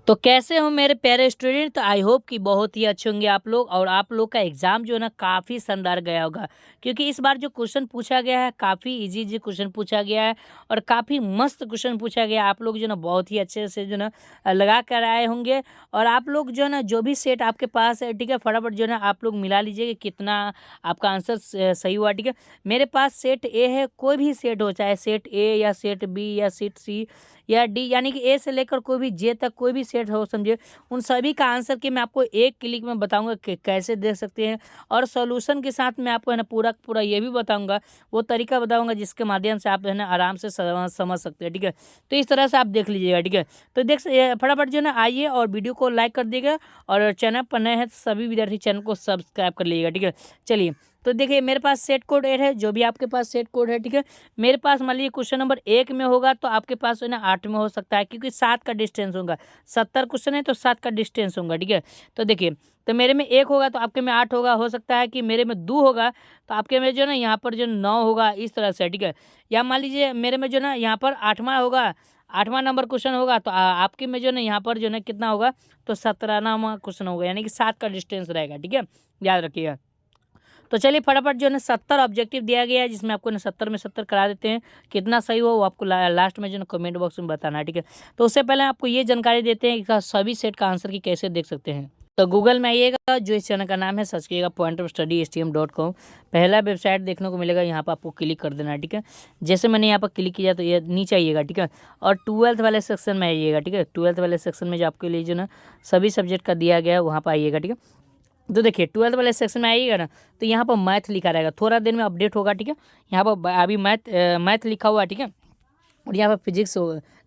तो कैसे हो मेरे प्यारे स्टूडेंट। तो आई होप कि बहुत ही अच्छे होंगे आप लोग, और आप लोग का एग्जाम जो है ना काफ़ी शानदार गया होगा, क्योंकि इस बार जो क्वेश्चन पूछा गया है काफ़ी इजी इजी क्वेश्चन पूछा गया है और काफ़ी मस्त क्वेश्चन पूछा गया है। आप लोग जो ना बहुत ही अच्छे से जो ना लगा कर आए होंगे। और आप लोग जो है ना जो भी सेट आपके पास है, ठीक है, फटाफट जो है ना आप लोग मिला लीजिए कि कितना आपका आंसर सही हुआ। ठीक है, मेरे पास सेट ए है, कोई भी सेट हो, चाहे सेट ए या सेट बी या सेट सी या डी, यानी कि ए से लेकर कोई भी जे तक कोई भी सेट हो, समझिए उन सभी का आंसर कि मैं आपको एक क्लिक में बताऊंगा कि कैसे देख सकते हैं। और सॉल्यूशन के साथ मैं आपको है ना पूरा पूरा ये भी बताऊंगा, वो तरीका बताऊंगा जिसके माध्यम से आप है ना आराम से समझ सकते हैं। ठीक है, तो इस तरह से आप देख लीजिएगा। ठीक है, तो फटाफट जो है ना आइए और वीडियो को लाइक कर दीजिएगा, और चैनल पर नए हैं तो सभी विद्यार्थी चैनल को सब्सक्राइब कर लीजिएगा। ठीक है, चलिए, तो देखिए मेरे पास सेट कोड 8 है, जो भी आपके पास सेट कोड है। ठीक है, मेरे पास मान लीजिए क्वेश्चन नंबर 1 में होगा तो आपके पास जो है ना 8 में हो सकता है, क्योंकि 7 का डिस्टेंस होगा। 70 क्वेश्चन है तो 7 का डिस्टेंस होगा। ठीक है, तो देखिए, तो मेरे में 1 होगा तो आपके में 8 होगा, हो सकता है कि मेरे में 2 होगा तो आपके में जो है ना यहाँ पर जो 9 होगा, इस तरह से। ठीक है, या मान लीजिए मेरे में जो ना यहाँ पर 8वां होगा, 8वां नंबर क्वेश्चन होगा तो आपके में जो ना यहाँ पर जो है कितना होगा, तो 17वां क्वेश्चन होगा, यानी कि 7 का डिस्टेंस रहेगा। ठीक है, याद रखिएगा। तो चलिए फटाफट जो है ना 70 ऑब्जेक्टिव दिया गया है, जिसमें आपको ना 70 में 70 करा देते हैं। कितना सही हो वो आपको लास्ट में जो ना कमेंट बॉक्स में बताना है। ठीक है, तो उससे पहले आपको ये जानकारी देते हैं कि सभी सेट का आंसर की कैसे देख सकते हैं। तो गूगल में आइएगा, जो इस चैनल का नाम है, सर्च कीजिएगा pointerstudyhtm.com। पहला वेबसाइट देखने को मिलेगा, यहाँ पर आपको क्लिक कर देना है। ठीक है, जैसे मैंने यहाँ पर क्लिक किया तो ये नीचे आइएगा। ठीक है, और 12th वाले सेक्शन में आइएगा। ठीक है, 12th वाले सेक्शन में जो आपके लिए जो ना सभी सब्जेक्ट का दिया गया है वहाँ पर आइएगा। ठीक है, तो देखिए 12th वाले सेक्शन में आइएगा ना, तो यहाँ पर मैथ लिखा रहेगा, थोड़ा देर में अपडेट होगा। ठीक है, यहाँ पर अभी मैथ लिखा हुआ है। ठीक है, और यहाँ पर फिजिक्स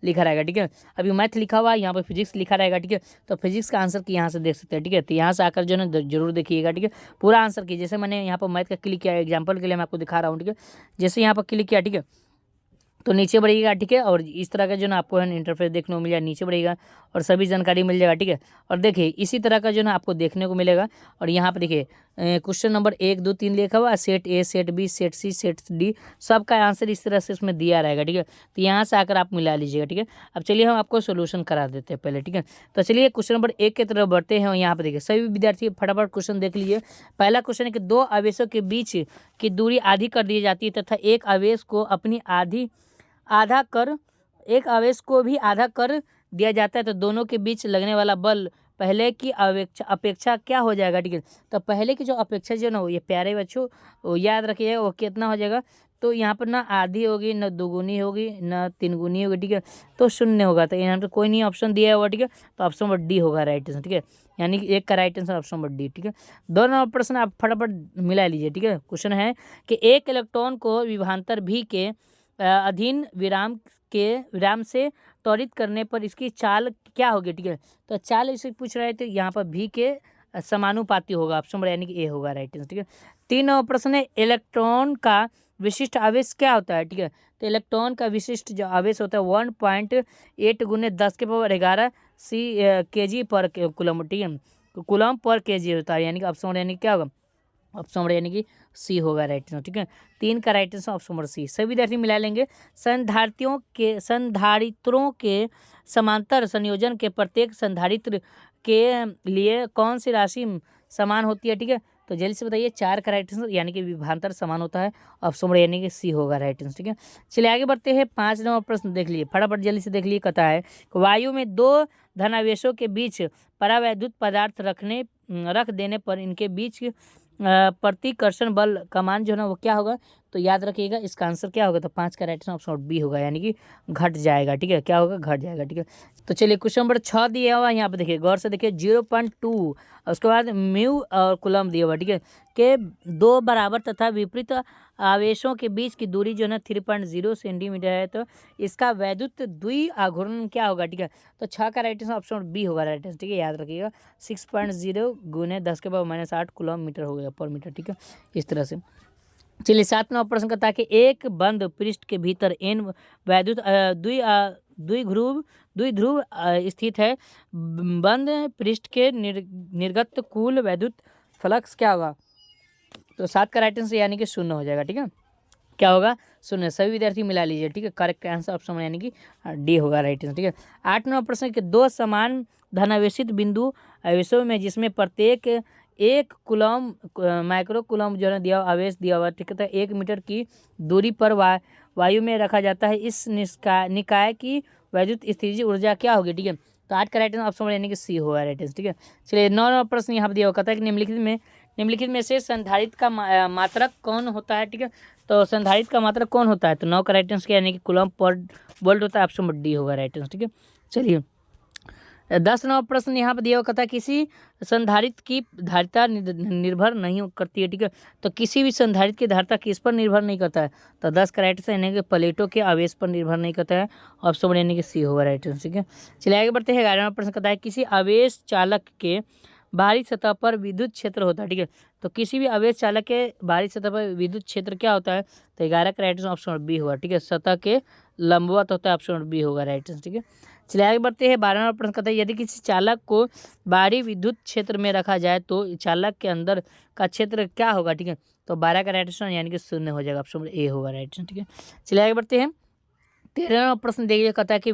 लिखा रहेगा। ठीक है, अभी मैथ लिखा हुआ है, यहाँ पर फिजिक्स लिखा रहेगा। ठीक है, तो फिजिक्स का आंसर की यहाँ से देख सकते हैं। ठीक है, तो यहाँ से आकर जो है ना जरूर देखिएगा। ठीक है, पूरा आंसर की, जैसे मैंने यहाँ पर मैथ का क्लिक किया, एग्जाम्पल के लिए मैं आपको दिखा रहा हूँ। ठीक है, जैसे यहाँ पर क्लिक किया, ठीक है, तो नीचे बढ़िएगा। ठीक है, और इस तरह का जो ना आपको है इंटरफेस देखने को मिलेगा, नीचे बढ़िएगा और सभी जानकारी मिल जाएगा। ठीक है, और देखिए इसी तरह का जो ना आपको देखने को मिलेगा। और यहाँ पर देखिए क्वेश्चन नंबर 1 2 3 लिखा हुआ, set A set B set C set D, सबका आंसर इस तरह से इसमें दिया रहेगा। ठीक है, तो यहाँ से आकर आप मिला लीजिएगा। ठीक है, अब चलिए हम आपको सोल्यूशन करा देते हैं पहले। ठीक है, तो चलिए क्वेश्चन नंबर 1 की तरफ बढ़ते हैं। और यहाँ पर देखिए सभी विद्यार्थी फटाफट क्वेश्चन देख लीजिए। पहला क्वेश्चन है कि दो आवेशों के बीच की दूरी आधी कर दी जाती है, तथा एक आवेश को अपनी आधा कर एक आवेश को भी आधा कर दिया जाता है, तो दोनों के बीच लगने वाला बल पहले की अपेक्षा क्या हो जाएगा। ठीक है, तो पहले की जो अपेक्षा जो ना, वो ये प्यारे बच्चों वो याद रखिएगा, वो कितना हो जाएगा। तो यहाँ पर ना आधी होगी, ना दोगुनी होगी, ना तीन गुनी होगी। ठीक है, तो शून्य होगा, तो यहाँ पर कोई नहीं ऑप्शन दिया हुआ। ठीक है, तो ऑप्शन नंबर डी होगा राइट आंसर। ठीक है, यानी कि एक का right answer option number D. ठीक है, दोनों प्रश्न आप फटाफट मिला लीजिए। ठीक है, क्वेश्चन है कि एक इलेक्ट्रॉन को विभवांतर भी के अधीन विराम से त्वरित करने पर इसकी चाल क्या होगी। ठीक है, तो चाल इसे पूछ रहे थे, यहाँ पर भी के समानुपाती होगा, ऑप्शन नंबर यानी कि ए होगा राइट आंसर। ठीक है, तीन प्रश्न है, इलेक्ट्रॉन का विशिष्ट आवेश क्या होता है। ठीक है, तो इलेक्ट्रॉन का विशिष्ट जो आवेश होता है 1.8 गुने 10⁻11 के जी पर कूलम। ठीक है, कूलम पर के जी होता है, यानी कि ऑप्शन यानी क्या होगा, ऑप्शन नंबर यानी कि सी होगा राइट आंसर। ठीक है, 3 का right answer option number C. सभी विद्यार्थी मिला लेंगे। संधारित्रों के समांतर संयोजन के प्रत्येक संधारित्र के लिए कौन सी राशि समान होती है। ठीक है, तो जल्दी से बताइए। 4 का राइट आंसर यानी कि विभवांतर समान होता है, ऑप्शन नंबर यानी कि सी होगा राइट आंसर। ठीक है, चलिए आगे बढ़ते हैं। 5 नंबर प्रश्न देख लिए फटाफट जल्दी से देख लिए। कहता है वायु में दो धनावेशों के बीच परावैद्युत पदार्थ रख देने पर इनके बीच प्रतिकर्षण बल का मान जो है ना वो क्या होगा। तो याद रखिएगा इसका आंसर क्या होगा, तो 5 का राइट आंसर ऑप्शन बी होगा, यानी कि घट जाएगा। ठीक है, क्या होगा, घट जाएगा। ठीक है, तो चलिए क्वेश्चन नंबर 6 दिया हुआ यहाँ पे देखिए, गौर से देखिए 0.2, उसके बाद म्यू और कुलम दिया हुआ। ठीक है, के दो बराबर तथा विपरीत आवेशों के बीच की दूरी जो है ना 3.0 सेंटीमीटर है, तो इसका वैद्युत द्विआघूर्ण क्या होगा। ठीक है, तो 6 का राइट आंसर ऑप्शन बी होगा राइट आंसर। ठीक है, याद रखिएगा 6.0 गुने 10⁻−8 कूलम मीटर हो गया पर मीटर। ठीक है, इस तरह से। चलिए 7वां प्रश्न कहता है कि एक बंद पृष्ठ के भीतर एन वैद्युत द्विध्रुव स्थित है। बंद पृष्ठ के निर्गत कुल वैद्युत फ्लक्स क्या होगा। तो 7 का राइट आंसर यानी कि 0 हो जाएगा। ठीक है, क्या होगा? शून्य। सभी विद्यार्थी मिला लीजिए, ठीक है। करेक्ट आंसर ऑप्शन में यानी कि डी होगा राइट आंसर, ठीक है। 8 नंबर प्रश्न के दो समान धनावेशित बिंदु आवेशों में जिसमें प्रत्येक 1 कूलम माइक्रो कूलम जो है दिया आवेश दिया हुआ, ठीक है। तो 1 मीटर की दूरी पर वायु में रखा जाता है, इस निकाय की वैद्युत स्थितिज ऊर्जा क्या होगी, ठीक है। तो 8 का राइट आंसर ऑप्शन यानी कि सी होगा राइट आंसर, ठीक है। चलिए 9 नंबर प्रश्न यहाँ पर दिया हुआ कहता है कि निम्नलिखित में से संधारित्र का मात्रक कौन होता है, ठीक है। तो संधारित्र का मात्रक कौन होता है? तो 9 का राइट आंसर यानी कि कूलम पर वोल्ट होता है, ऑप्शन नंबर डी होगा राइट आंसर, ठीक है। चलिए 10 नंबर प्रश्न यहाँ पर दिया हुआ कहता है किसी संधारित्र की धारिता निर्भर नहीं करती है, ठीक है। तो किसी भी संधारित्र की धारिता किस पर निर्भर नहीं करता है? तो 10 का राइट आंसर यानी कि प्लेटों के आवेश पर निर्भर नहीं करता है, ऑप्शन नंबर यानी कि सी होगा राइट आंसर, ठीक है। चलिए आगे बढ़ते हैं। 11 नंबर प्रश्न कहता है किसी आवेश चालक के बाहरी सतह पर विद्युत क्षेत्र होता है, ठीक है। तो किसी भी आवेश चालक के बाहरी सतह पर विद्युत क्षेत्र क्या होता है? तो 11 का right answer option number B होगा, ठीक है। सतह के लंबवत होता है, ऑप्शन नंबर बी होगा राइट आंसर, ठीक है। चलिए आगे बढ़ते हैं। 12 नंबर प्रश्न कहता है यदि किसी चालक को बाहरी विद्युत क्षेत्र में रखा जाए तो चालक के अंदर का क्षेत्र क्या होगा, ठीक है। तो 12 का राइट आंसर यानी कि शून्य हो जाएगा, ऑप्शन नंबर ए होगा राइट आंसर, ठीक है। चलिए आगे बढ़ते हैं। 13वां प्रश्न देखिए कहता है कि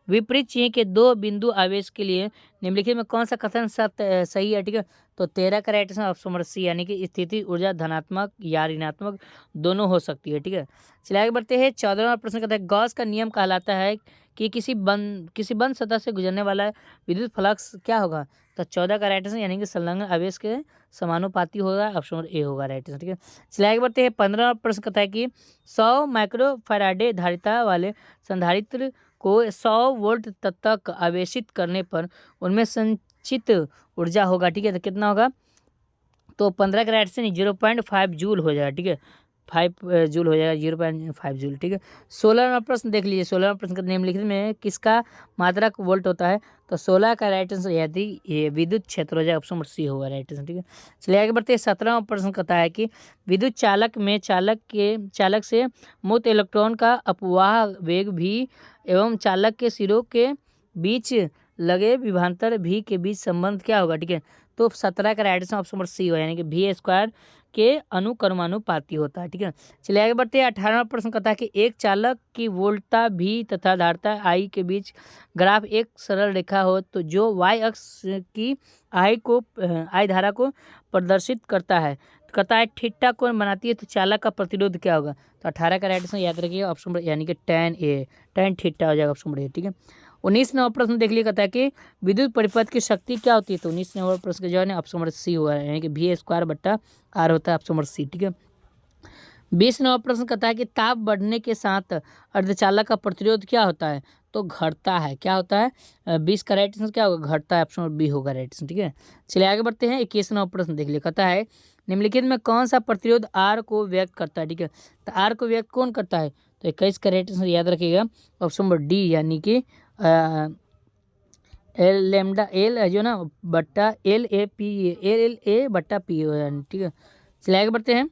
विपरीत चिन्ह के दो बिंदु आवेश के लिए निम्नलिखित में कौन सा कथन सही है, ठीक है। तो 13 का right answer option number C यानी कि स्थिति ऊर्जा धनात्मक या ऋणात्मक दोनों हो सकती है, ठीक है। चलिए आगे बढ़ते हैं। 14वां प्रश्न कहता है गॉस का नियम कहलाता है कि किसी बंद सतह से गुजरने वाला विद्युत फ्लक्स क्या होगा? तो 14 का राइट आंसर यानी कि संलग्न आवेश के समानुपाती होगा, ऑप्शन नंबर ए होगा राइट आंसर, ठीक है। चलिए आगे बढ़ते हैं। 15वां प्रश्न कहता है कि 100 माइक्रोफैराडे धारिता वाले संधारित्र को 100 वोल्ट तक आवेशित करने पर उनमें संचित ऊर्जा होगा, ठीक है। तो कितना होगा? तो 15 का राइट से 0.5 जूल हो जाएगा, ठीक है। 5 जूल हो जाएगा, 0.5 जूल, ठीक है। 16वां प्रश्न देख लीजिए। 16वां प्रश्न का निम्नलिखित में किसका मात्रक वोल्ट होता है? तो 16 का राइट आंसर यदि ये विद्युत क्षेत्र हो जाए, ऑप्शन नंबर सी होगा राइट आंसर, ठीक है। चलिए आगे बढ़ते हैं। 17वां प्रश्न कहता है कि विद्युत चालक में चालक से मुक्त इलेक्ट्रॉन का अपवाह वेग भी एवं चालक के सिरों के बीच लगे विभवांतर भी के बीच संबंध क्या होगा, ठीक है। तो 17 का right answer option number C होगा यानी कि भी स्क्वायर के अनुक्रमानुपाती होता है, ठीक है। चलिए आगे बढ़ते हैं। 18वां प्रश्न कहता है कि एक चालक की वोल्टता भी तथा धारिता आई के बीच ग्राफ एक सरल रेखा हो तो जो वाई अक्ष की आई धारा को प्रदर्शित करता है थीटा कोण बनाती है तो चालक का प्रतिरोध क्या होगा? तो 18 का राइट आंसर याद रखिए ऑप्शन नंबर यानी कि tan थीटा हो जाएगा, ऑप्शन नंबर ए, ठीक है। 19 नंबर प्रश्न देख लिए कहता है कि विद्युत परिपथ की शक्ति क्या होती है? तो 19 नंबर प्रश्न का जो है ऑप्शन नंबर सी होगा यानी कि भी स्क्वायर बट्टा आर होता है, ऑप्शन नंबर सी, ठीक है। 20 नंबर प्रश्न कहता है कि ताप बढ़ने के साथ अर्धचालक का प्रतिरोध क्या होता है? तो घटता है, क्या होता है? 20 का राइट आंसर क्या होगा? घटता है, ऑप्शन नंबर बी होगा राइट आंसर, ठीक है। चलिए आगे बढ़ते हैं। 21 नंबर प्रश्न देख लिए कहता है निम्नलिखित में कौन सा प्रतिरोध आर को व्यक्त करता है, ठीक है। तो आर को व्यक्त कौन करता है? तो 21 का राइट आंसर याद रखिएगा ऑप्शन नंबर डी यानी कि एल लेमडा एल जो ना बट्टा एल ए बट्टा पी, ठीक है। चलिए आगे बढ़ते हैं।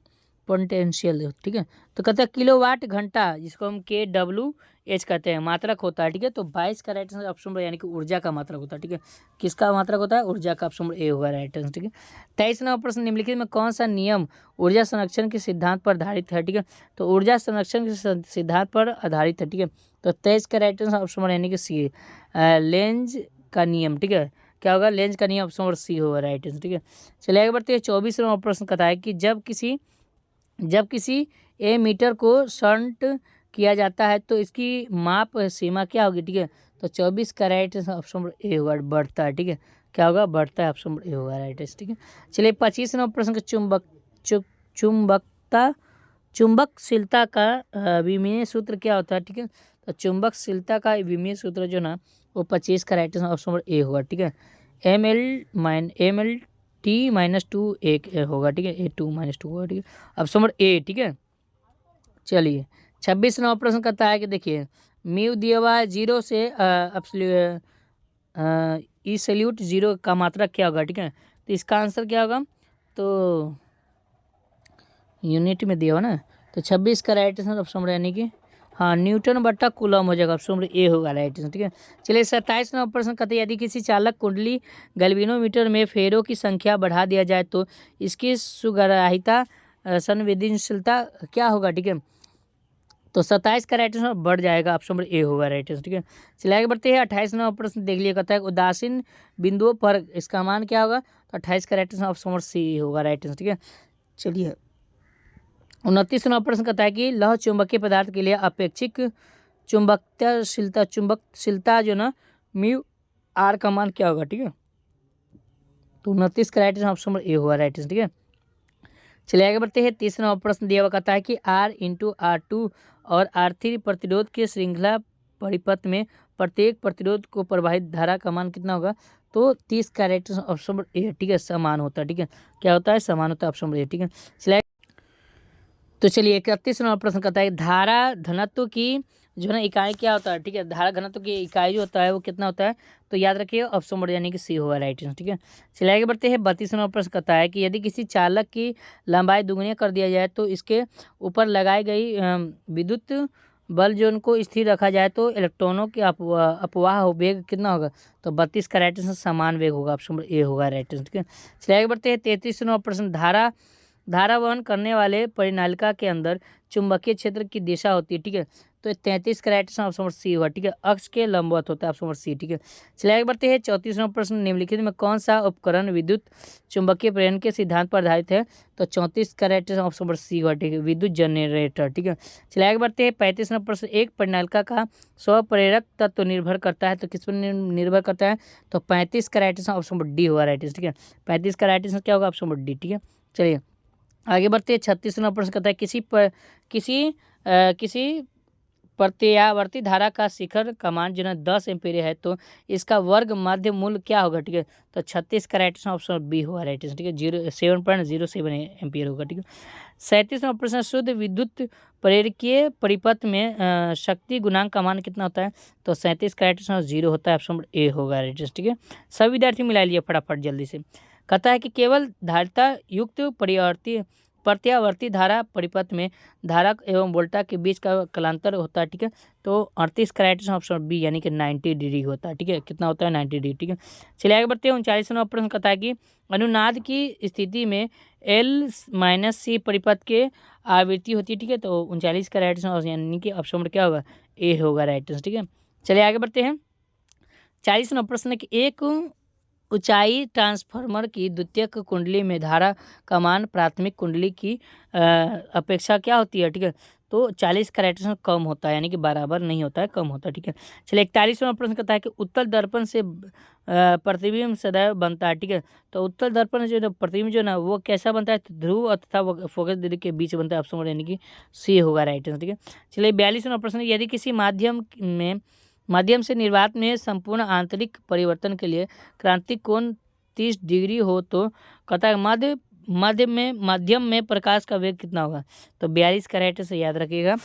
पोटेंशियल, ठीक है। तो कहते हैं किलोवाट घंटा जिसको हम kWh कहते हैं मात्रक होता है, ठीक है। तो 22 का राइट आंसर ऑप्शन नंबर यानी कि ऊर्जा का मात्रक होता है, ठीक है। किसका मात्रक होता है? ऊर्जा का, ऑप्शन नंबर ए होगा राइट आंसर, ठीक है। 23 नंबर प्रश्न निम्नलिखित में कौन सा नियम ऊर्जा संरक्षण के सिद्धांत पर आधारित है, ठीक है। तो ऊर्जा संरक्षण के सिद्धांत पर आधारित है, ठीक है। तो 23 का राइट आंसर ऑप्शन नंबर यानी कि सी लेंज का नियम, ठीक है। क्या होगा? लेंज का नियम, ऑप्शन नंबर सी होगा राइट आंसर, ठीक है। चलिए आगे बढ़ते हैं। 24 नंबर प्रश्न कहता है कि जब किसी मीटर को शंट किया जाता है तो इसकी माप सीमा क्या होगी, ठीक है। तो 24 का right answer option number A होगा, बढ़ता है, ठीक है। क्या होगा? बढ़ता है, ऑप्शन नंबर ए होगा राइट आंसर, ठीक है। चलिए 25 नंबर प्रश्न का चुंबकशीलता का विमीय सूत्र क्या होता है, ठीक है। तो चुंबकशीलता का विमीय सूत्र जो ना वो 25 का right answer option number A होगा, ठीक है। MLT-2 एक होगा, ठीक है। A2-2 होगा, ठीक है। ऑप्शन नंबर ए, ठीक है। चलिए 26 नंबर प्रश्न कहता है कि देखिए म्यू दिया हुआ है 0 से ई सैल्यूट 0 का मात्रक क्या होगा, ठीक है। तो इसका आंसर क्या होगा? तो यूनिट में दिया हुआ ना, तो 26 का राइट आंसर ऑप्शन नंबर यानी कि हाँ न्यूटन बट्टा कूलम हो जाएगा, ऑप्शन नंबर ए होगा राइट आंसर, ठीक है। चलिए 27 नंबर प्रश्न कहते हैं यदि किसी चालक कुंडली गैल्वेनोमीटर में फेरों की संख्या बढ़ा दिया जाए तो इसकी सुग्राहिता संवेदनशीलता क्या होगा, ठीक है। तो 27 का राइट आंसर बढ़ जाएगा, ऑप्शन नंबर ए होगा राइट आंसर, ठीक है। चलिए आगे बढ़ते हैं। 28 नंबर प्रश्न देख लिया, कहता है उदासीन बिंदुओं पर इसका मान क्या होगा। तो 28 का right answer option number C होगा राइट आंसर, ठीक है। चलिए 29 नंबर प्रश्न कहता है कि लौह चुंबकीय पदार्थ के लिए अपेक्षिक चुंबकशीलता जो ना म्यू आर का मान क्या होगा, ठीक है। तो 29 का right answer option number A होगा राइट आंसर, ठीक है। चलिए आगे बढ़ते हैं। 30 नंबर प्रश्न दिया हुआ कहता है कि R×R2 और R3 प्रतिरोध के श्रृंखला परिपथ में प्रत्येक प्रतिरोध को प्रवाहित धारा का मान कितना होगा। तो 30 का right answer option number A, ठीक है, समान होता है, ठीक है। क्या होता है, समान होता है, ऑप्शन नंबर ए, ठीक है। चलिए तो चलिए 31 नंबर प्रश्न कहता है धारा घनत्व की जो ना इकाई क्या होता है, ठीक है। धारा घनत्व की इकाई जो होता है वो कितना होता है। तो याद रखिए ऑप्शन नंबर यानी कि सी होगा राइट आंसर, ठीक है। चलिए आगे बढ़ते हैं। 32 नंबर प्रश्न कहता है कि यदि किसी चालक की लंबाई दुगनी कर दिया जाए तो इसके ऊपर लगाई गई विद्युत बल जो उनको स्थिर रखा जाए तो इलेक्ट्रॉनों के अपवाह वेग कितना होगा। तो 32 का राइट आंसर समान वेग होगा, ऑप्शन नंबर ए होगा राइट आंसर, ठीक है। चलिए आगे बढ़ते हैं। 33 नंबर प्रश्न धारा वहन करने वाले परिनालिका के अंदर चुंबकीय क्षेत्र की दिशा होती है, ठीक है। तो 33 का right answer option number C हुआ, ठीक है। अक्ष के लंबवत होता है, ऑप्शन नंबर सी, ठीक है। चलिए आगे बढ़ते हैं। 34 नंबर प्रश्न निम्नलिखित में कौन सा उपकरण विद्युत चुंबकीय प्रेरण के सिद्धांत पर आधारित है। तो 34 का right answer option number C हुआ, ठीक है, विद्युत जनरेटर, ठीक है। चलिए आगे बढ़ते हैं। 35 नंबर प्रश्न एक परिनालिका का स्वप्रेरक तत्व निर्भर करता है तो किस पर निर्भर करता है। तो 35 का right answer option number D होगा राइट आंसर, ठीक है। 35 का राइट आंसर क्या होगा, ऑप्शन नंबर डी, ठीक है। चलिए आगे बढ़ते हैं। 36 नंबर प्रश्न कहता है किसी प्रत्यावर्ती धारा का शिखर का मान जो है 10 एम्पीयर है तो इसका वर्ग माध्य मूल्य क्या होगा, ठीक है। तो 36 का राइट आंसर ऑप्शन बी होगा राइट आंसर, ठीक है। 7.07 एम्पीयर होगा, ठीक है। 37 नंबर प्रश्न शुद्ध विद्युत प्रेरकीय परिपथ में शक्ति गुणांक का मान कितना होता है। तो 37 का राइट आंसर 0 होता है, ऑप्शन नंबर ए होगा राइट आंसर, ठीक है। सभी विद्यार्थी मिला लिए फटाफट जल्दी से। कहता है कि केवल धारिता युक्त प्रत्यावर्ती धारा परिपथ में धारक एवं वोल्टा के बीच का कलांतर होता है, ठीक है। तो 38 का राइट आंसर ऑप्शन बी यानी कि 90 डिग्री होता है, ठीक है। कितना होता है, 90 डिग्री, ठीक है। चलिए आगे बढ़ते हैं। 39 नंबर प्रश्न कहता है कि अनुनाद की स्थिति में L-C परिपथ के आवृत्ति होती है, ठीक है। तो 39 का राइट आंसर यानी कि ऑप्शन नंबर क्या होगा, ए होगा राइट आंसर, ठीक है। चलिए आगे बढ़ते हैं। 40 नंबर प्रश्न कि एक ऊंचाई ट्रांसफार्मर की द्वितीयक कुंडली में धारा का मान प्राथमिक कुंडली की अपेक्षा क्या होती है, ठीक है। तो 40 का राइट आंसर कम होता है यानी कि बराबर नहीं होता है, कम होता है, ठीक है। चलिए 41 नंबर प्रश्न कहता है कि उत्तल दर्पण से प्रतिबिंब सदैव बनता है, ठीक है। तो उत्तल दर्पण जो है प्रतिबिंब जो ना वो कैसा बनता है, तो ध्रुव तथा फोकस दूरी के बीच बनता है, ऑप्शन नंबर यानी कि सी होगा राइट आंसर, ठीक है। चलिए 42 नंबर प्रश्न यदि किसी माध्यम से निर्वात में संपूर्ण आंतरिक परिवर्तन के लिए क्रांतिक कोण 30 डिग्री हो तो कहता है माध्यम में प्रकाश का वेग कितना होगा। तो 42 का राइट आंसर याद रखिएगा,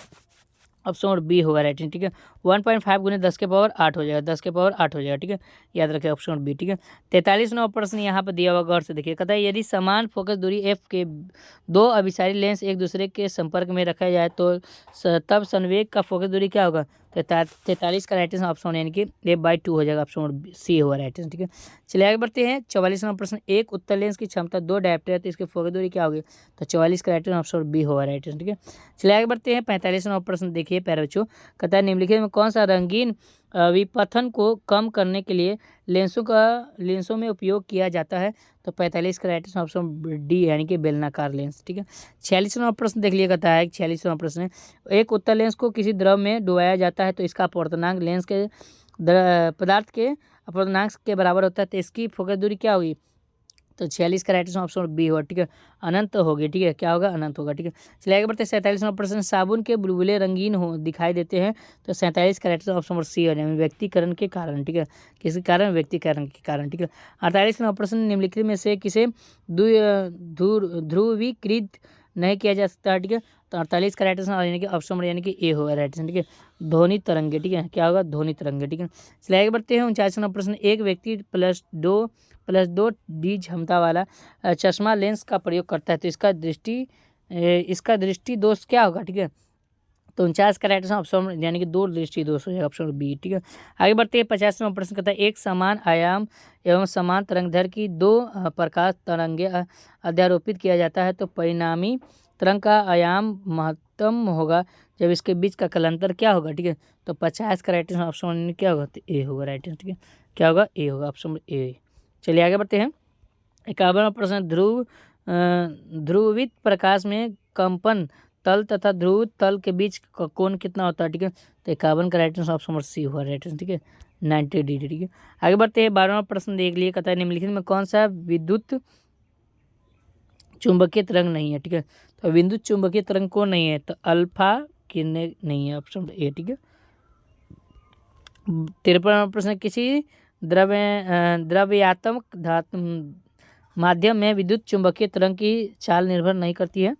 ऑप्शन नंबर बी होगा राइट, ठीक है। 1.5 गुने 10 के पावर 8 हो जाएगा, 10 के पावर 8 हो जाएगा, ठीक है। याद रखें ऑप्शन नंबर बी, ठीक है। 43 नंबर प्रश्न यहाँ पर दिया हुआ गौर से देखिए, कहता है यदि समान फोकस दूरी एफ के दो अभिसारी लेंस एक दूसरे के संपर्क में रखा जाए तो तब संवेग का फोकस दूरी क्या होगा। 43 का राइट आंसर ऑप्शन यानी कि F/2 हो जाएगा, ऑप्शन नंबर सी होगा राइट आंसर, ठीक है। चलिए आगे बढ़ते हैं। 44 नंबर प्रश्न एक उत्तल लेंस की क्षमता 2 डायोप्टर है तो इसकी फोकस दूरी क्या होगी। तो 44 का right answer option number B होगा राइट आंसर, ठीक है। चलिए आगे बढ़ते हैं। 45 नंबर प्रश्न देखिए प्यारे बच्चों, कहता है निम्नलिखित में कौन सा रंगीन विपथन को कम करने के लिए लेंसों में उपयोग किया जाता है। तो 45 का राइट आंसर ऑप्शन डी यानी कि बेलनाकार लेंस, ठीक है। 46 नंबर प्रश्न देख लिया, कहता है 46 नंबर प्रश्न एक उत्तल लेंस को किसी द्रव में डुबाया जाता है तो इसका अपवर्तनांक लेंस के पदार्थ के अपवर्तनांक के बराबर होता है तो इसकी फोकस दूरी क्या होगी। तो 46 का राइट आंसर ऑप्शन बी होगा, ठीक है, अनंत होगी, ठीक है। क्या होगा, अनंत होगा, ठीक है। चलिए आगे बढ़ते हैं। 47 नंबर प्रश्न साबुन के बुलबुले रंगीन हो दिखाई देते हैं तो 47 का right answer option number C है व्यक्तिकरण के कारण, ठीक है। किसी कारण, व्यक्तिकरण के कारण, ठीक है। 48 नंबर प्रश्न निम्नलिखित में से किसे ध्रुवीकृत नहीं किया जा सकता, ठीक है। तो 48 का राइट आंसर यानी कि ऑप्शन नंबर यानी कि ए होगा राइट आंसर, ठीक है, ध्वनि तरंगे, ठीक है। क्या होगा, ध्वनि तरंगे, ठीक है। चलिए आगे बढ़ते हैं। 49 नंबर प्रश्न एक व्यक्ति +2 डी क्षमता वाला चश्मा लेंस का प्रयोग करता है तो इसका दृष्टि दोष क्या होगा, ठीक है। तो 49 का राइट आंसर ऑप्शन यानी कि दो दृष्टि दोष हो जाएगा, ऑप्शन बी, ठीक है। आगे बढ़ते हैं। 50 नंबर प्रश्न कहता है एक समान आयाम एवं समान तरंगधर की दो प्रकाश तरंगे अध्यारोपित किया जाता है तो परिणामी तरंग का आयाम महत्तम होगा जब इसके बीच का कलांतर क्या होगा, ठीक है। तो 50 का राइट आंसर ऑप्शन में क्या होगा, तो ए होगा राइट आंसर, ठीक है। क्या होगा, ए होगा, ऑप्शन नंबर ए। चलिए आगे बढ़ते हैं। 51वां प्रश्न, ध्रुवित प्रकाश में कंपन तल तथा ध्रुव तल के बीच का कोण कितना होता है, ठीक है। तो 51 का right answer option number C हुआ राइट आंसर, ठीक है, 90 डिग्री, ठीक है। आगे बढ़ते हैं। 12वां प्रश्न देख लिए, कहता है निम्नलिखित में कौन सा विद्युत चुंबकीय तरंग नहीं है, ठीक है। तो विद्युत चुंबकीय तरंग कौन नहीं है, तो अल्फा किरणें नहीं है, ऑप्शन ए, ठीक है। 53वां प्रश्न, किसी द्रव्यात्मक धातु माध्यम में विद्युत चुंबकीय तरंग की चाल निर्भर नहीं करती है।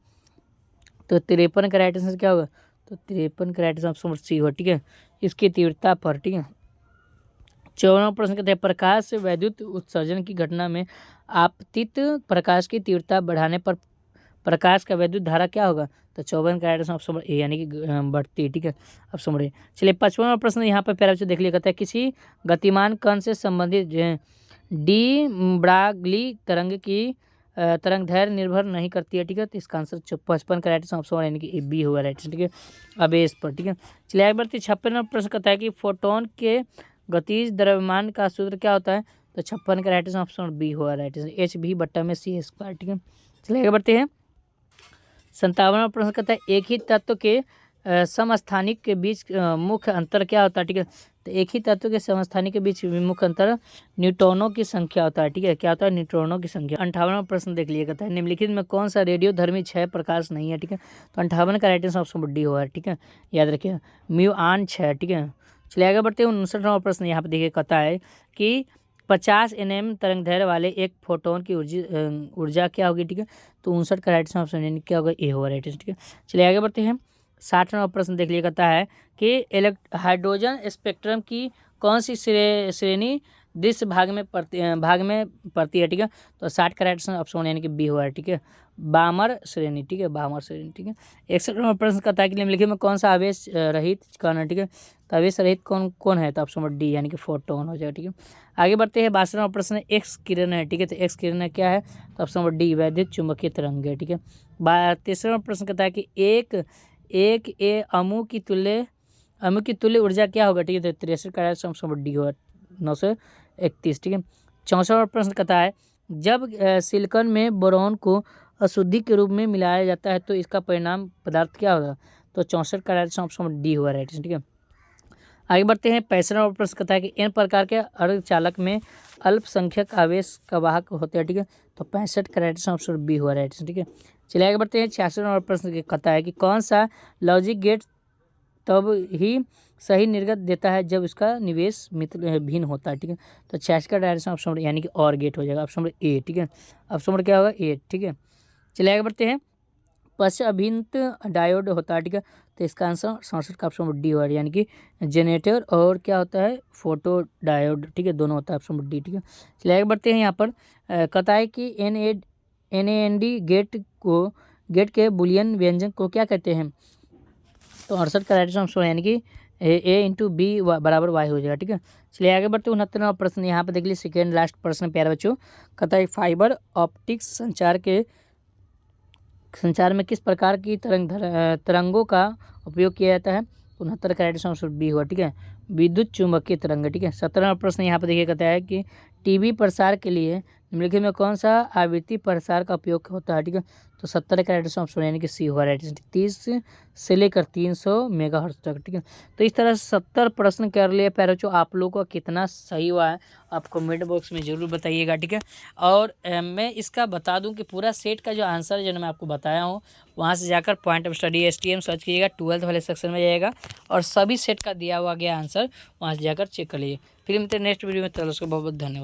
तो 53 का राइट आंसर क्या होगा, तो 53 का right answer option number C होगा, ठीक है, इसकी तीव्रता पर, ठीक है। 54वां प्रश्न कहते हैं प्रकाश से वैद्युत उत्सर्जन की घटना में आपतित प्रकाश की तीव्रता बढ़ाने पर प्रकाश का वैद्युत धारा क्या होगा, तो 54 का right answer option number A यानी कि बढ़ती है, ठीक है, ऑप्शन नंबर ए। चलिए 55वां प्रश्न यहाँ पर प्यारा बच्चों देख लिया, कहता है किसी गतिमान कण से संबंधित डी ब्रागली तरंग की तरंग दैर्घ्य निर्भर नहीं करती है, ठीक है। तो इसका आंसर 55 का राइट आंसर ऑप्शन यानी कि ए बी होगा राइट आंसर, ठीक है, अब इस पर, ठीक है। चलिए आगे बढ़ते। 56वां प्रश्न कहता है कि फोटोन के गतिज द्रव्यमान का सूत्र क्या होता है, तो 56 का राइट आंसर ऑप्शन बी होगा राइट आंसर, एच बी बट्टा में सी स्क्वायर, ठीक है। चलिए आगे बढ़ते हैं। 57वां प्रश्न कहता है एक ही तत्व के समस्थानिक के बीच मुख्य अंतर क्या होता है, ठीक है। तो एक ही तत्व के समस्थानिक के बीच मुख्य अंतर न्यूट्रॉनों की संख्या होता है, ठीक है, क्या होता है, न्यूट्रॉनों की संख्या। 58वां प्रश्न देख लिया, कहता है निम्नलिखित में कौन सा रेडियोधर्मी क्षय प्रकाश नहीं है, ठीक है। तो 58 का राइट आंसर ऑप्शन डी होगा, ठीक है, याद रखिए, म्यूआन क्षय, ठीक है। चलिए आगे बढ़ते हैं। 59वां प्रश्न यहाँ पे देखिए, कहता है कि 50 nm तरंग दैर्घ्य वाले एक फोटोन की ऊर्जा क्या होगी, ठीक है। तो 59 का राइट ऑप्शन यानी क्या होगा, ए होगा राइट आंसर, ठीक है। चलिए आगे बढ़ते हैं। 60वां प्रश्न देख लिया, कहता है कि हाइड्रोजन स्पेक्ट्रम की कौन सी श्रेणी दृश्य भाग में पड़ती है, ठीक है। तो 60 का राइट ऑप्शन यानी कि बी होगा, ठीक है, बामर श्रेणी, ठीक है, बामर श्रेणी, ठीक है। 61वां प्रश्न कहता है कि निम्नलिखित में कौन सा आवेश रहित कण है, ठीक है। तो आवेश रहित कौन कौन है, तो ऑप्शन नंबर डी यानी कि फोटोन हो जाएगा, ठीक है। आगे बढ़ते हैं। 62वां प्रश्न एक्स किरण है, ठीक है। तो एक्स किरण क्या है, तो ऑप्शन नंबर डी वैद्युत चुंबकीय तरंग है, ठीक है। 63वां प्रश्न कहता है कि एक अणु की तुल्य ऊर्जा क्या होगा, ठीक है। तो 63 का ऑप्शन नंबर डी होगा 931, ठीक है। 64वां प्रश्न कहता है जब सिलिकॉन में बोरॉन को अशुद्धि के रूप में मिलाया जाता है तो इसका परिणाम पदार्थ क्या होगा, तो 64 का ऑप्शन नंबर डी होगा राइट, ठीक है। आगे बढ़ते हैं। 65वां प्रश्न कहता है कि एन प्रकार के अर्धचालक में अल्पसंख्यक आवेश का वाहक होते हैं, ठीक है। तो 65 का राइट ऑप्शन बी हुआ राइट, ठीक है। चलिए आगे बढ़ते हैं। 66वां प्रश्न कहता है कि कौन सा लॉजिक गेट तब ही सही निर्गत देता है जब इसका निवेश मित्र भिन्न होता है, ठीक है। तो 66 का डायरेक्शन ऑप्शन नंबर यानी कि और गेट हो जाएगा, ऑप्शन नंबर ए, ठीक है, ऑप्शन नंबर क्या होगा, ए, ठीक है। चलिए आगे बढ़ते हैं। पश्च अभिन्त डायोड होता है, ठीक है। तो इसका आंसर 67 का ऑप्शन नंबर डी होगा, यानी कि जनरेटर और क्या होता है, फोटो डायोड, ठीक है, दोनों होता है, ऑप्शन नंबर डी, ठीक है। चलिए आगे बढ़ते हैं। यहाँ पर कहता है कि NAND गेट के बुलियन व्यंजन को क्या कहते हैं, तो 68 का राइट ऑप्शन यानी कि A/B बराबर वाई हो जाएगा, ठीक है। चलिए आगे बढ़ते हैं। 69वां प्रश्न यहाँ पे देख लीजिए, सेकेंड लास्ट प्रश्न प्यारे बच्चों, कहता है फाइबर ऑप्टिक्स संचार में किस प्रकार की तरंगों का उपयोग किया जाता है, 69 का राइट ऑप्शन बी हुआ, ठीक है, विद्युत चुंबकीय तरंग, ठीक है। 17वां प्रश्न यहाँ पे देखिए, कहता है कि टीवी प्रसार के लिए निम्नलिखित में कौन सा आवृत्ति प्रसार का उपयोग होता है, ठीक है। तो 70 का राइट ऑप्शन यानी कि सी हुआ राइट, 30 से लेकर 300 मेगाहर्ट्ज तक, ठीक है। तो इस तरह से 70 प्रश्न कर लिए प्यारे बच्चों। आप लोगों का कितना सही हुआ है आप कमेंट बॉक्स में ज़रूर बताइएगा, ठीक है। और मैं इसका बता दूं कि पूरा सेट का जो आंसर है जो मैं आपको बताया हूँ, वहाँ से जाकर point of study STM search कीजिएगा, 12th वाले सेक्शन में जाइएगा और सभी सेट का दिया हुआ गया आंसर वहाँ से जाकर चेक कर लीजिए। फिर मिलते हैं नेक्स्ट वीडियो में, तब तक बहुत बहुत धन्यवाद।